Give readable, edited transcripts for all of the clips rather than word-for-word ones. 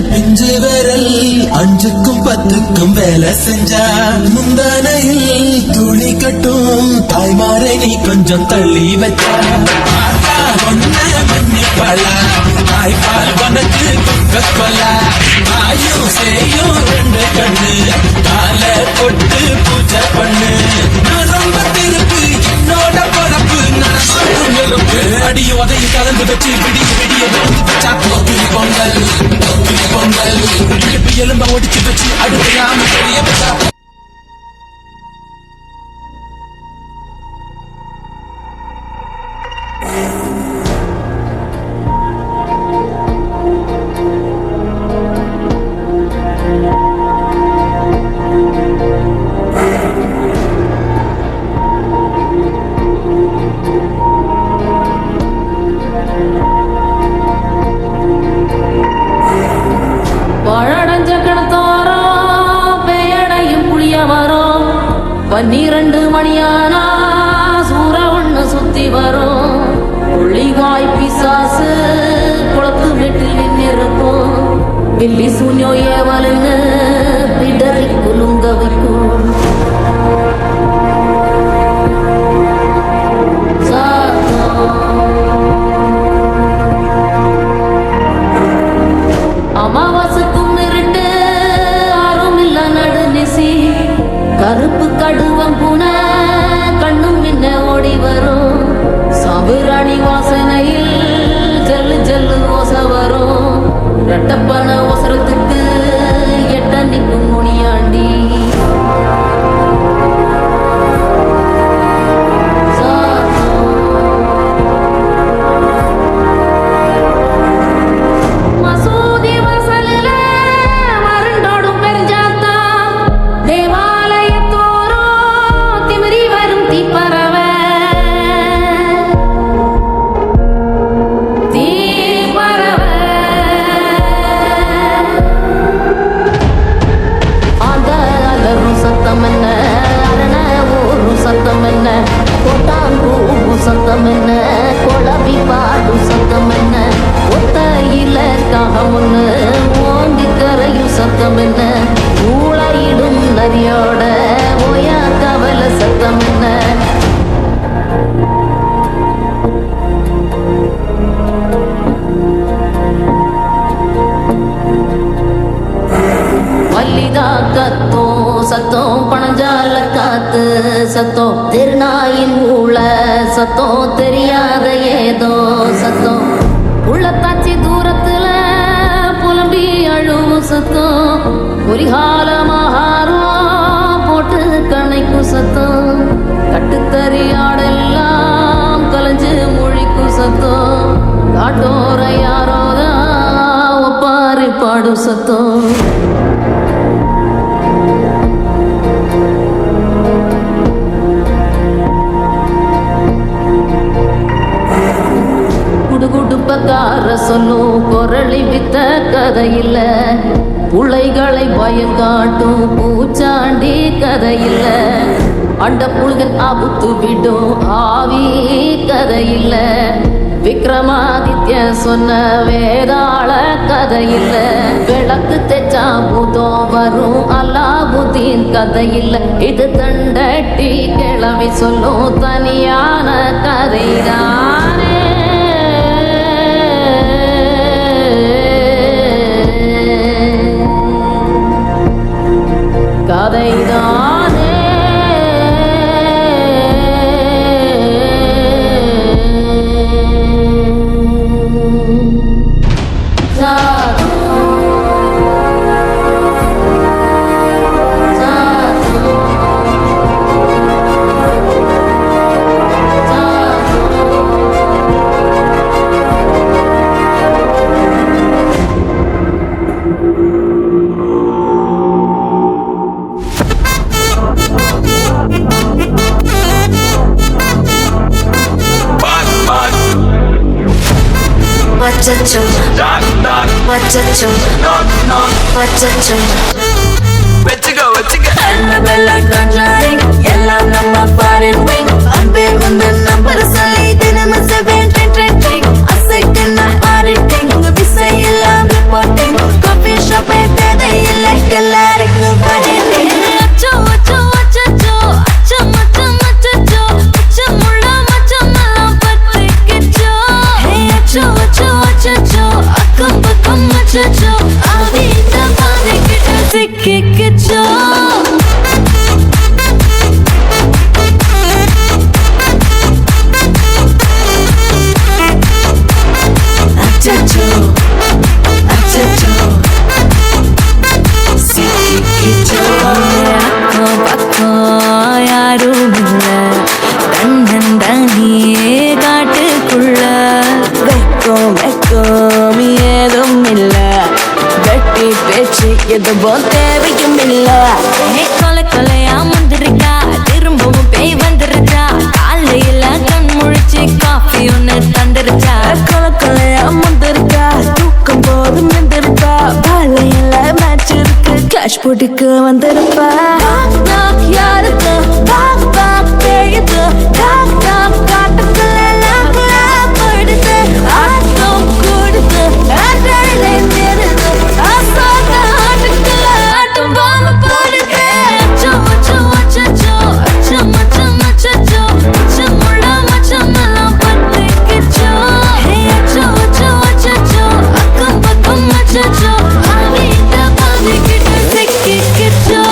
பிஞ்சு விரல் 5க்கும் 10க்கும் வேலை செஞ்சா முந்தானையில் துளி கட்டும் தாய்மாரை நீ கொஞ்சம் தள்ளி வச்சா தாய்ப்பால் உனக்கு கொக்கொலா ஆயும் செய்யும் 2 கண்ணு கால கொட்டு பூஜை பண்ணு நான் ரொம்ப திருப்பு என்னோட பரப்பு நெருப்பு அடிய உதையும் கலந்து வச்சு விடிய விடிய வச்சா பொங்கல் பொங்கல் இடுப்பு எலும்ப ஒடிச்சு வச்சு அடுத்து நாம தெரிய வச்சா பழடஞ்ச கிணத்தோரோ பெயடையும் புளிய மரம் 12 மணியானா சூற ஒண்ணு சுத்தி வரும் புள்ளிகாய் பிசாசு குளத்து வீட்டில் நின்னிருக்கும் பில்லி சூன்யோ ஏவலுன்னு பிடரி குலுங்க வைக்கும் அமாவாசைக்கும் இருட்டு ஆறும் இல்ல நடுநிசி கருப்பு கடுவம் பூன கண்ணும் மின்ன ஓடி வரும் சாம்பிராணி வாசனையில் ஜல்லு ஜல்லு ஓச வரும் ரெட்டப்பன ஒசரத்துக்கு எட்ட நிற்கும் முனியாண்டி சத்தம் பணஞ்சால காத்து சத்தம் திருநாயின் ஊழ சத்தம் தெரியாத ஏதோ சத்தம் உள்ளத்தாச்சி தூரத்துல புலம்பி அழுவும் சத்தம் பொலிகாலமாகாரம் போட்டு கணைக்கும் சத்தம் கட்டுத்தறியாடெல்லாம் கலைஞ்சு மொழிக்கும் சத்தம் காட்டோர யாரோதான் ஒப்பாரி பாடும் சத்தம் குடுகுடுப்பக்கார சொல்லும் குரளி வித்த கதையில்ல புள்ளைகளை பயங்காட்டும் பூச்சாண்டி கதையில்ல அண்ட புழுகன் அபுத்து விடும் ஆவி கதையில்ல விக்ரமாதித்ய சொன்ன வேதாள கதையில்ல விளக்கு தெச்சா பூதம் வரும் அல்லாபுதீன் கதையில்ல இது தண்டட்டி கிளவி சொல்லும் தனியான கதைதானே கதைதானே அச்சச்சோ அச்சச்சோ அச்சச்சோ எல்லாம் நம்ம ஃபாரின் விங் அன்பே வந்து நம்பர் சொல்லி தினமும் 7 அசைக்கு நான் ஆடிட்டிங் உங்க விசை எல்லாம் ரிப்போர்ட்டிங் காஃபி ஷாப்பே தேதை இல்லை எல்லாருக்கும் படிட்டிங் அச்சோ அச்சோ அச்சச்சோ அச்சம் அச்சம் அச்சச்சோ அச்சமுள்ள மச்சமெல்லாம் பத்திக்கிச்சோ அச்சோ அச்சோ அச்சச்சோ அக்கம் பக்கம் அச்சச்சோ ஆதித்த பாதிக்கிட்ட சிக்கிக்கிச்சோ அச்சச்சோ அச்சச்சோ சிக்கிக்கிச்சோ அக்கம் பக்கம் யாரும் இல்ல தன்னன் தானியே காட்டுக்குள்ள வெக்கம் வெக்கம் ஏதும் இல்ல வெட்டி பேச்சு எதுவும் தேவையும் இல்ல கொலை கொலையா முந்திருக்கா திரும்பவும் பேய் வந்துருச்சா காலையில கண் முழிச்சு காஃபி ஒன்னு தந்துருச்சா கொலை கொலையா முந்திருக்கா தூக்கம் போதும் நின்றுருப்பா பாலையில மேட்ச் இருக்கு கேஷ் போட்டுக்கு வந்திருப்பா யாருக்கு பேயுது காட்டுக்குள்ள படுத்து ஆட்டம் கொடுத்து ஆட்டே தெரிது ஆசாத ஆட்டுக்குள்ள ஆட்டம் பாம போடுது அச்சோ அச்சோ அச்சச்சோ அச்சம் அச்சம் அச்சச்சோ அச்சமுள்ள மச்சமெல்லாம் பத்திக்கிச்சோ அச்சோ அச்சோ அச்சச்சோ அக்கம் பக்கம் அச்சச்சோ ஆவிட்ட பாதிக்கிட்ட சிக்கிக்கிச்சோ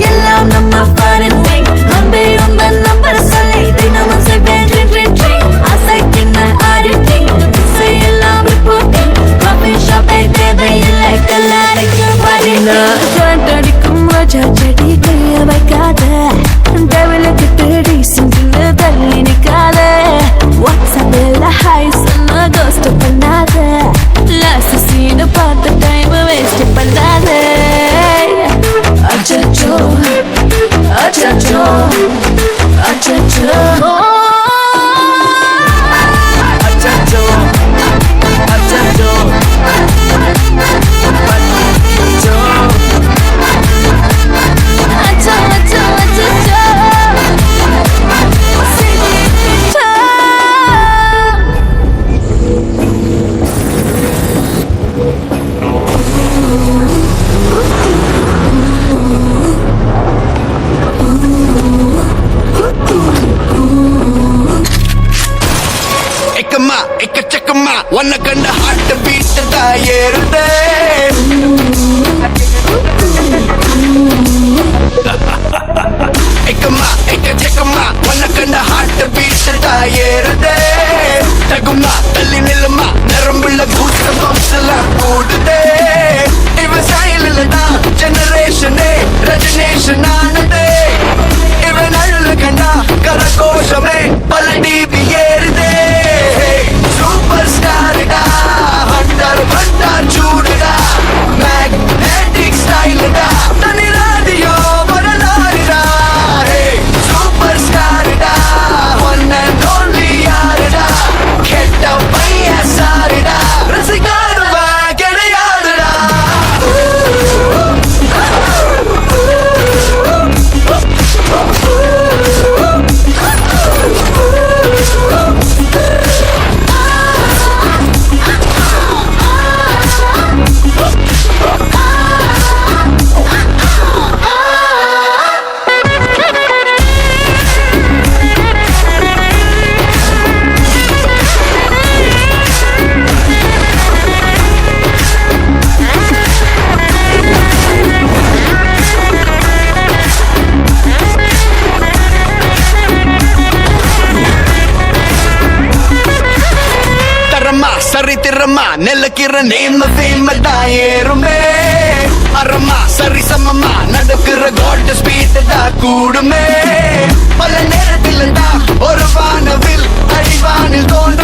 எல்லாம் நம்ம ஃபாரின் விங் அன்பே உங்க நம்பர் சொல்லி தினமும் 7 அசைக்கின்ன ஆடிட்டிங் எல்லாம் ரிப்போர்ட்டிங் காஃபி ஷாப்பே தேவையில்லை எல்லாருக்கும் படிங்க அடிக்கும் ரோஜா செடி கைய வைக்காத டெவலுக்கு டீசென்ட்னு தள்ளி நிக்காத வாட்ஸ்அப்ல ஹாய் சொன்ன கோஸ்ட் பண்ணாத லாஸ்ட் சீன் பார்த்த டைம் வேஸ்ட் பண்ணாத அச்சச்சோ அச்சச்சோ அச்சச்சோ அச்சச்சோ அச்சச்சோ அச்சோ அச்சோ அச்சச்சோ எக்கம்மா எக்கச்சக்கம்மா உன்னை கண்ட ஹார்ட் பீட் தான் ஏறுதே எக்கம்மா எக்கச்சக்கம்மா உன்னை கண்ட ஹார்ட் பீட் தான் ஏறுதே தகுமா தள்ளி நில்லுமா நரம்புள்ள கூட்ட பம்செல்லாம் கூடுதே இவ ஸ்டைலில் தான் ஜெனரேஷனே ரஜினேஷன் ஆனதே இவன் அழுல கண்டா கரகோஷமே பல டிவி ஏறுதே சூப்பர் ஸ்டார்டா ஹண்டர் பண்டா சூடுடா மேக்னெட்டிக் ஸ்டைல்டா தனி ராடியோ வரலாறுடா சூப்பர் ஸ்டார்டா ஒன் அண்ட் ஒன்லி யாருடா கெட்ட பையன் சாருடா ரசிகாருவா கிடையாதுடா சரித்திரமா நெல்லக்கிற நேம ஃபேம தான் ஏறுமே அறமா சரி சமமா நடக்கிற கோல்ட் ஸ்பீட் தான் கூடுமே பல நேரத்தில் தான் ஒரு வானவில் அடிவானில் தோன்ற